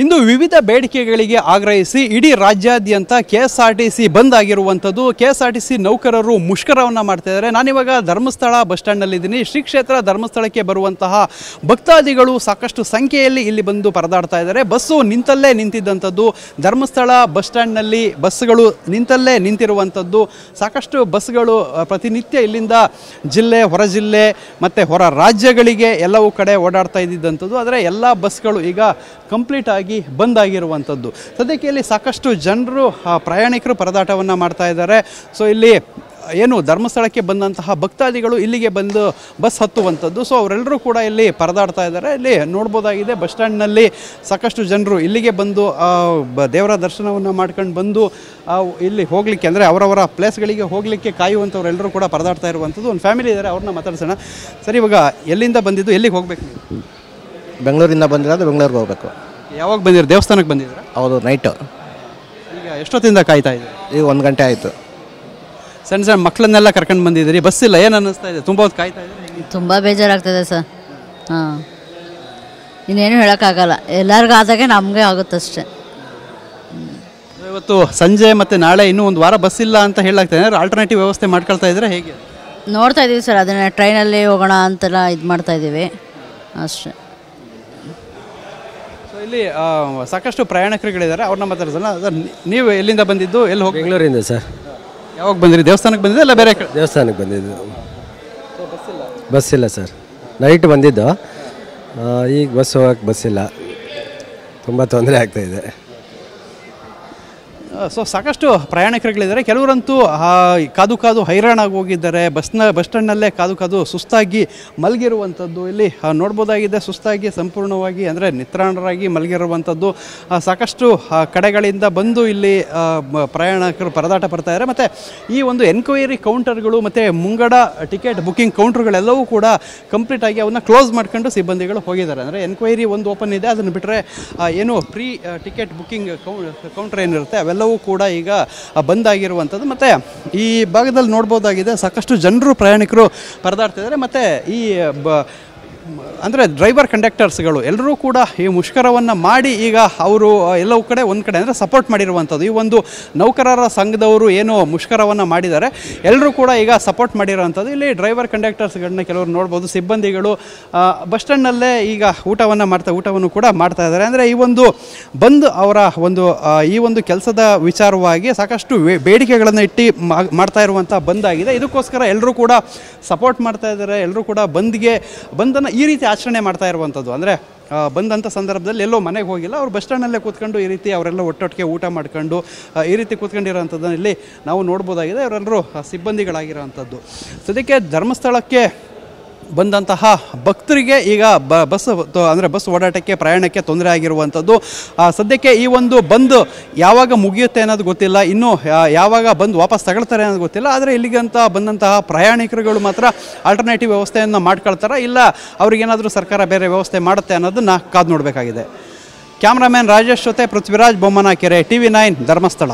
ಇಂದು ವಿವಿಧ ಬೇಡಿಕೆಗಳಿಗೆ ಆಗ್ರಹಿಸಿ ಇಡೀ ರಾಜ್ಯಾದ್ಯಂತ ಕೆಎಸ್ಆರ್ಟಿಸಿ ಬಂದ್ ಆಗಿರುವಂಥದ್ದು. ಕೆಎಸ್ಆರ್ಟಿಸಿ ನೌಕರರು ಮುಷ್ಕರವನ್ನು ಮಾಡ್ತಾ ಇದ್ದಾರೆ. ನಾನಿವಾಗ ಧರ್ಮಸ್ಥಳ ಬಸ್ ಸ್ಟ್ಯಾಂಡ್ನಲ್ಲಿದ್ದೀನಿ. ಶ್ರೀ ಕ್ಷೇತ್ರ ಧರ್ಮಸ್ಥಳಕ್ಕೆ ಬರುವಂತಹ ಭಕ್ತಾದಿಗಳು ಸಾಕಷ್ಟು ಸಂಖ್ಯೆಯಲ್ಲಿ ಇಲ್ಲಿ ಬಂದು ಪರದಾಡ್ತಾ ಇದ್ದಾರೆ. ಬಸ್ಸು ನಿಂತಲ್ಲೇ ನಿಂತಿದ್ದಂಥದ್ದು, ಧರ್ಮಸ್ಥಳ ಬಸ್ ಸ್ಟ್ಯಾಂಡ್ನಲ್ಲಿ ಬಸ್ಗಳು ನಿಂತಲ್ಲೇ ನಿಂತಿರುವಂಥದ್ದು. ಸಾಕಷ್ಟು ಬಸ್ಗಳು ಪ್ರತಿನಿತ್ಯ ಇಲ್ಲಿಂದ ಜಿಲ್ಲೆ, ಹೊರ ಜಿಲ್ಲೆ ಮತ್ತು ಹೊರ ರಾಜ್ಯಗಳಿಗೆ ಎಲ್ಲವೂ ಕಡೆ ಓಡಾಡ್ತಾ ಇದ್ದಿದ್ದಂಥದ್ದು. ಆದರೆ ಎಲ್ಲ ಬಸ್ಗಳು ಈಗ ಕಂಪ್ಲೀಟ್ ಆಗಿ ಬಂದ್ ಆಗಿರುವಂಥದ್ದು. ಸದ್ಯಕ್ಕೆ ಇಲ್ಲಿ ಸಾಕಷ್ಟು ಜನರು ಪ್ರಯಾಣಿಕರು ಪರದಾಟವನ್ನು ಮಾಡ್ತಾ ಇದ್ದಾರೆ. ಸೊ ಇಲ್ಲಿ ಏನು ಧರ್ಮಸ್ಥಳಕ್ಕೆ ಬಂದಂತಹ ಭಕ್ತಾದಿಗಳು ಇಲ್ಲಿಗೆ ಬಂದು ಬಸ್ ಹತ್ತುವಂಥದ್ದು. ಸೊ ಅವರೆಲ್ಲರೂ ಕೂಡ ಇಲ್ಲಿ ಪರದಾಡ್ತಾ ಇದ್ದಾರೆ. ಇಲ್ಲಿ ನೋಡ್ಬೋದಾಗಿದೆ, ಬಸ್ ಸ್ಟ್ಯಾಂಡ್ನಲ್ಲಿ ಸಾಕಷ್ಟು ಜನರು ಇಲ್ಲಿಗೆ ಬಂದು ದೇವರ ದರ್ಶನವನ್ನು ಮಾಡ್ಕೊಂಡು ಬಂದು ಇಲ್ಲಿ ಹೋಗಲಿಕ್ಕೆ, ಅಂದರೆ ಅವರವರ ಪ್ಲೇಸ್ಗಳಿಗೆ ಹೋಗಲಿಕ್ಕೆ ಕಾಯುವಂಥವ್ರೆಲ್ಲರೂ ಕೂಡ ಪರದಾಡ್ತಾ ಇರುವಂಥದ್ದು. ಒಂದು ಫ್ಯಾಮಿಲಿ ಇದ್ದಾರೆ, ಅವ್ರನ್ನ ಮಾತಾಡ್ಸೋಣ. ಸರಿ, ಇವಾಗ ಎಲ್ಲಿಂದ ಬಂದಿದ್ದು, ಎಲ್ಲಿಗೆ ಹೋಗ್ಬೇಕು ನೀವು? ಬೆಂಗಳೂರಿಂದ ಬಂದಿರೋದು ಬೆಂಗಳೂರಿಗೆ ಹೋಗಬೇಕು. ಯಾವಾಗ ಬಂದಿರೋ? ದೇವಸ್ಥಾನಕ್ಕೆ ಬಂದಿದ್ದೀರಾ? ಹೌದು, ನೈಟು. ಈಗ ಎಷ್ಟೊತ್ತಿಂದ ಕಾಯ್ತಾ ಇದೆ? ಈಗ 1 ಗಂಟೆ ಆಯಿತು. ಸಣ್ಣ ಸಣ್ಣ ಮಕ್ಕಳನ್ನೆಲ್ಲ ಕರ್ಕೊಂಡು ಬಂದಿದ್ದೀರಿ, ಬಸ್ ಇಲ್ಲ, ಏನು ಅನ್ನಿಸ್ತಾ ಇದೆ? ತುಂಬ ಹೊತ್ತು ಕಾಯ್ತಾ ಇದೆ? ತುಂಬ ಬೇಜಾರಾಗ್ತದೆ ಸರ್. ಹಾಂ, ಇನ್ನೇನು ಹೇಳೋಕ್ಕಾಗಲ್ಲ, ಎಲ್ಲರಿಗೂ ಆದಾಗೆ ನಮಗೆ ಆಗುತ್ತಷ್ಟೇ. ಇವತ್ತು ಸಂಜೆ ಮತ್ತು ನಾಳೆ ಇನ್ನೂ ಒಂದು ವಾರ ಬಸ್ ಇಲ್ಲ ಅಂತ ಹೇಳಾಗ್ತದೆ. ಆಲ್ಟರ್ನೇಟಿವ್ ವ್ಯವಸ್ಥೆ ಮಾಡ್ಕೊಳ್ತಾ ಇದ್ರೆ ಹೇಗೆ? ನೋಡ್ತಾ ಇದ್ದೀವಿ ಸರ್, ಅದನ್ನು ಟ್ರೈನಲ್ಲಿ ಹೋಗೋಣ ಅಂತೆಲ್ಲ ಇದು ಮಾಡ್ತಾ ಇದ್ದೀವಿ ಅಷ್ಟೇ. ಸೊ ಇಲ್ಲಿ ಸಾಕಷ್ಟು ಪ್ರಯಾಣಿಕರುಗಳಿದ್ದಾರೆ, ಅವ್ರನ್ನ ಮಾತಾಡ್ಸೋಣ. ನೀವು ಎಲ್ಲಿಂದ ಬಂದಿದ್ದು, ಎಲ್ಲಿ ಹೋಗಿ? ಬೆಂಗಳೂರಿಂದ ಸರ್. ಯಾವಾಗ ಬಂದಿರಿ? ದೇವಸ್ಥಾನಕ್ಕೆ ಬಂದಿದ್ದೆ ಇಲ್ಲ ಬೇರೆ ಕಡೆ? ದೇವಸ್ಥಾನಕ್ಕೆ ಬಂದಿದ್ದು. ಬಸ್ ಇಲ್ಲ ಸರ್, ನೈಟ್ ಬಂದಿದ್ದು. ಈಗ ಬಸ್ ಹೋಗಕ್ಕೆ ಬಸ್ ಇಲ್ಲ, ತುಂಬ ತೊಂದರೆ ಆಗ್ತಾಯಿದೆ. ಸೊ ಸಾಕಷ್ಟು ಪ್ರಯಾಣಿಕರುಗಳಿದ್ದಾರೆ. ಕೆಲವರಂತೂ ಕಾದು ಕಾದು ಹೈರಾಣಾಗಿ ಹೋಗಿದ್ದಾರೆ. ಬಸ್ ಸ್ಟ್ಯಾಂಡ್ನಲ್ಲೇ ಕಾದು ಸುಸ್ತಾಗಿ ಮಲಗಿರುವಂಥದ್ದು ಇಲ್ಲಿ ನೋಡ್ಬೋದಾಗಿದೆ. ಸುಸ್ತಾಗಿ ಸಂಪೂರ್ಣವಾಗಿ ಅಂದರೆ ನಿತ್ರಾಣರಾಗಿ ಮಲಗಿರುವಂಥದ್ದು. ಸಾಕಷ್ಟು ಕಡೆಗಳಿಂದ ಬಂದು ಇಲ್ಲಿ ಪ್ರಯಾಣಿಕರು ಪರದಾಟ ಪಡ್ತಾ ಇದ್ದಾರೆ. ಮತ್ತು ಈ ಒಂದು ಎನ್ಕ್ವೈರಿ ಕೌಂಟರ್ಗಳು ಮತ್ತು ಮುಂಗಡ ಟಿಕೆಟ್ ಬುಕ್ಕಿಂಗ್ ಕೌಂಟರ್ಗಳೆಲ್ಲವೂ ಕೂಡ ಕಂಪ್ಲೀಟಾಗಿ ಅವನ್ನ ಕ್ಲೋಸ್ ಮಾಡ್ಕೊಂಡು ಸಿಬ್ಬಂದಿಗಳು ಹೋಗಿದ್ದಾರೆ. ಅಂದರೆ ಎನ್ಕ್ವೈರಿ ಒಂದು ಓಪನ್ ಇದೆ, ಅದನ್ನು ಬಿಟ್ಟರೆ ಏನು ಪ್ರೀ ಟಿಕೆಟ್ ಬುಕ್ಕಿಂಗ್ ಕೌಂಟರ್ ಏನಿರುತ್ತೆ ಅವೆಲ್ಲವೂ ಕೂಡ ಈಗ ಬಂದಾಗಿರುವಂಥದ್ದು. ಮತ್ತು ಈ ಭಾಗದಲ್ಲಿ ನೋಡ್ಬೋದಾಗಿದೆ, ಸಾಕಷ್ಟು ಜನರು ಪ್ರಯಾಣಿಕರು ಪರದಾಡ್ತಿದ್ದಾರೆ. ಮತ್ತು ಈ ಅಂದರೆ ಡ್ರೈವರ್ ಕಂಡಕ್ಟರ್ಸ್ಗಳು ಎಲ್ಲರೂ ಕೂಡ ಈ ಮುಷ್ಕರವನ್ನು ಮಾಡಿ ಈಗ ಅವರು ಎಲ್ಲವೂ ಕಡೆ ಒಂದು ಕಡೆ ಅಂದರೆ ಸಪೋರ್ಟ್ ಮಾಡಿರುವಂಥದ್ದು. ಈ ಒಂದು ನೌಕರರ ಸಂಘದವರು ಏನು ಮುಷ್ಕರವನ್ನು ಮಾಡಿದ್ದಾರೆ ಎಲ್ಲರೂ ಕೂಡ ಈಗ ಸಪೋರ್ಟ್ ಮಾಡಿರುವಂಥದ್ದು. ಇಲ್ಲಿ ಡ್ರೈವರ್ ಕಂಡಕ್ಟರ್ಸ್ಗಳನ್ನ ಕೆಲವರು ನೋಡ್ಬೋದು. ಸಿಬ್ಬಂದಿಗಳು ಬಸ್ ಸ್ಟ್ಯಾಂಡ್ನಲ್ಲೇ ಈಗ ಊಟವನ್ನು ಕೂಡ ಮಾಡ್ತಾ ಇದ್ದಾರೆ. ಅಂದರೆ ಈ ಒಂದು ಬಂದು ಅವರ ಒಂದು ಈ ಒಂದು ಕೆಲಸದ ವಿಚಾರವಾಗಿ ಸಾಕಷ್ಟು ಬೇಡಿಕೆಗಳನ್ನು ಇಟ್ಟು ಮಾಡ್ತಾ ಇರುವಂಥ ಬಂದಾಗಿದೆ. ಇದಕ್ಕೋಸ್ಕರ ಎಲ್ಲರೂ ಕೂಡ ಸಪೋರ್ಟ್ ಮಾಡ್ತಾ ಇದ್ದಾರೆ. ಎಲ್ಲರೂ ಕೂಡ ಬಂದನ್ನು ಈ ರೀತಿ ಆಚರಣೆ ಮಾಡ್ತಾ ಇರುವಂಥದ್ದು. ಅಂದರೆ ಬಂದಂಥ ಸಂದರ್ಭದಲ್ಲಿ ಎಲ್ಲೋ ಮನೆಗೆ ಹೋಗಿಲ್ಲ, ಅವರು ಬಸ್ ಸ್ಟ್ಯಾಂಡಲ್ಲೇ ಕೂತ್ಕೊಂಡು ಈ ರೀತಿ ಅವರೆಲ್ಲ ಒಟ್ಟೊಟ್ಟಿಗೆ ಊಟ ಮಾಡ್ಕೊಂಡು ಈ ರೀತಿ ಕೂತ್ಕೊಂಡಿರೋವಂಥದ್ದನ್ನು ಇಲ್ಲಿ ನಾವು ನೋಡ್ಬೋದಾಗಿದೆ. ಅವರೆಲ್ಲರೂ ಸಿಬ್ಬಂದಿಗಳಾಗಿರೋವಂಥದ್ದು. ಸದ್ಯಕ್ಕೆ ಧರ್ಮಸ್ಥಳಕ್ಕೆ ಬಂದಂತಹ ಭಕ್ತರಿಗೆ ಈಗ ಬಸ್ ಓಡಾಟಕ್ಕೆ ಪ್ರಯಾಣಕ್ಕೆ ತೊಂದರೆ ಆಗಿರುವಂಥದ್ದು. ಸದ್ಯಕ್ಕೆ ಈ ಒಂದು ಬಂದ್ ಯಾವಾಗ ಮುಗಿಯುತ್ತೆ ಅನ್ನೋದು ಗೊತ್ತಿಲ್ಲ, ಇನ್ನೂ ಯಾವಾಗ ಬಂದು ವಾಪಸ್ ತಗೊಳ್ತಾರೆ ಅನ್ನೋದು ಗೊತ್ತಿಲ್ಲ. ಆದರೆ ಇಲ್ಲಿಗಂತ ಬಂದಂತಹ ಪ್ರಯಾಣಿಕರುಗಳು ಮಾತ್ರ ಆಲ್ಟರ್ನೇಟಿವ್ ವ್ಯವಸ್ಥೆಯನ್ನು ಮಾಡ್ಕೊಳ್ತಾರೆ, ಇಲ್ಲ ಅವ್ರಿಗೇನಾದರೂ ಸರ್ಕಾರ ಬೇರೆ ವ್ಯವಸ್ಥೆ ಮಾಡುತ್ತೆ ಅನ್ನೋದನ್ನು ಕಾದು ನೋಡಬೇಕಾಗಿದೆ. ಕ್ಯಾಮ್ರಾಮ್ಯಾನ್ ರಾಜೇಶ್ ಜೊತೆ ಪೃಥ್ವಿರಾಜ್ ಬೊಮ್ಮನಕೆರೆ, TV9 ಧರ್ಮಸ್ಥಳ.